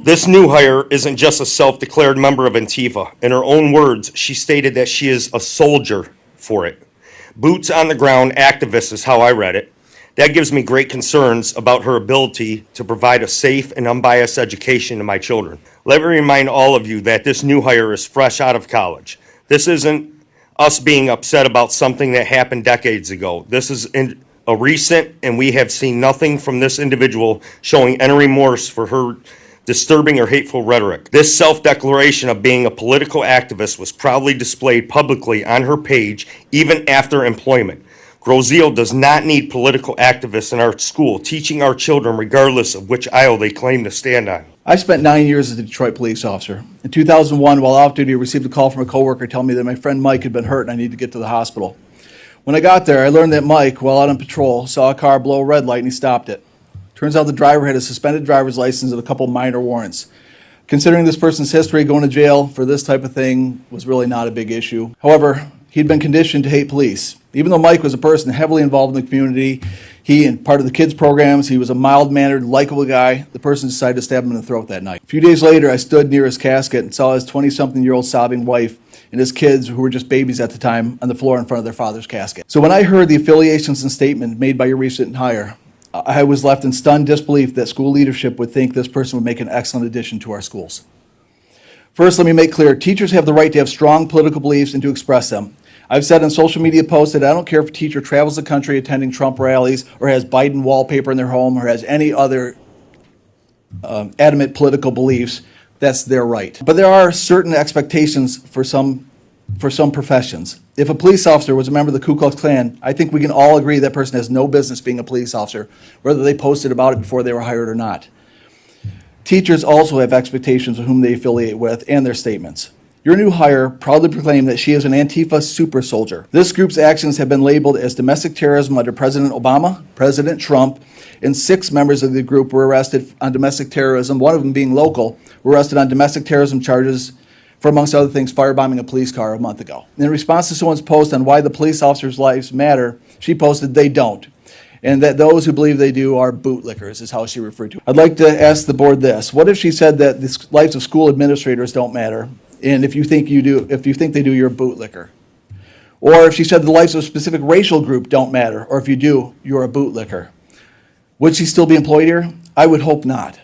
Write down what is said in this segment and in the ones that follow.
This new hire isn't just a self-declared member of Antifa. In her own words, she stated that she is a soldier for it. Boots on the ground activist is how I read it. That gives me great concerns about her ability to provide a safe and unbiased education to my children. Let me remind all of you that this new hire is fresh out of college. This isn't us being upset about something that happened decades ago. This is a recent, and we have seen nothing from this individual showing any remorse for her disturbing or hateful rhetoric. This self-declaration of being a political activist was proudly displayed publicly on her page even after employment. Grozil does not need political activists in our school teaching our children regardless of which aisle they claim to stand on. I spent 9 years as a Detroit police officer. In 2001, while off duty, I received a call from a coworker telling me that my friend Mike had been hurt and I needed to get to the hospital. When I got there, I learned that Mike, while out on patrol, saw a car blow a red light and he stopped it. Turns out the driver had a suspended driver's license and a couple minor warrants. Considering this person's history, going to jail for this type of thing was really not a big issue. However, he'd been conditioned to hate police. Even though Mike was a person heavily involved in the community, he and part of the kids' programs, he was a mild-mannered, likable guy, the person decided to stab him in the throat that night. A few days later, I stood near his casket and saw his 20-something-year-old sobbing wife and his kids, who were just babies at the time, on the floor in front of their father's casket. So when I heard the affiliations and statement made by your recent hire, I was left in stunned disbelief that school leadership would think this person would make an excellent addition to our schools. First, let me make clear, teachers have the right to have strong political beliefs and to express them. I've said in social media posts that I don't care if a teacher travels the country attending Trump rallies or has Biden wallpaper in their home or has any other adamant political beliefs. That's their right. But there are certain expectations for some professions. If a police officer was a member of the Ku Klux Klan, I think we can all agree that person has no business being a police officer, whether they posted about it before they were hired or not. Teachers also have expectations of whom they affiliate with and their statements. Your new hire proudly proclaimed that she is an Antifa super soldier. This group's actions have been labeled as domestic terrorism under President Obama, President Trump, and 6 members of the group were arrested on domestic terrorism, one of them being local, were arrested on domestic terrorism charges for, amongst other things, firebombing a police car a month ago. In response to someone's post on why the police officers' lives matter, she posted, "They don't," and that those who believe they do are bootlickers, is how she referred to it. I'd like to ask the board this. What if she said that the lives of school administrators don't matter, and if you think they do, you're a bootlicker? Or if she said the lives of a specific racial group don't matter, or if you do, you're a bootlicker? Would she still be employed here? I would hope not.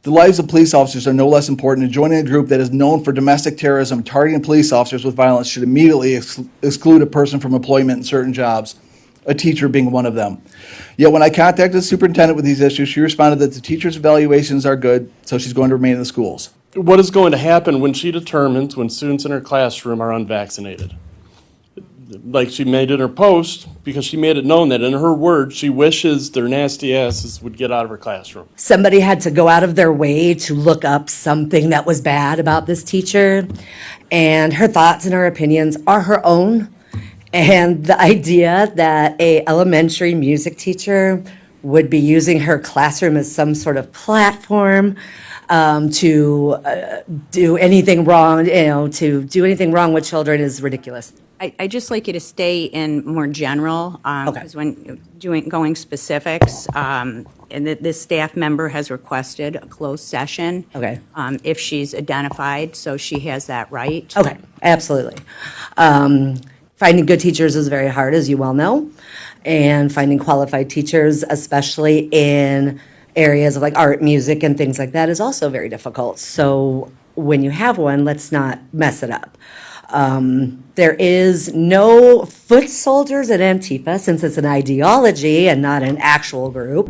The lives of police officers are no less important, and joining a group that is known for domestic terrorism, targeting police officers with violence, should immediately exclude a person from employment in certain jobs, a teacher being one of them. Yet when I contacted the superintendent with these issues, she responded that the teachers' evaluations are good, so she's going to remain in the schools. What is going to happen when she determines when students in her classroom are unvaccinated? Like she made in her post, because she made it known that in her words, she wishes their nasty asses would get out of her classroom. Somebody had to go out of their way to look up something that was bad about this teacher, and her thoughts and her opinions are her own. And the idea that a elementary music teacher would be using her classroom as some sort of platform to do anything wrong, to do anything wrong with children is ridiculous. I'd just like you to stay in more general, Okay. because when going specifics, and this staff member has requested a closed session. Okay. If she's identified, so she has that right. Okay, absolutely. Finding good teachers is very hard, as you well know, and finding qualified teachers, especially in areas of like art, music, and things like that, is also very difficult. So when you have one, let's not mess it up. There is no foot soldiers at Antifa, since it's an ideology and not an actual group.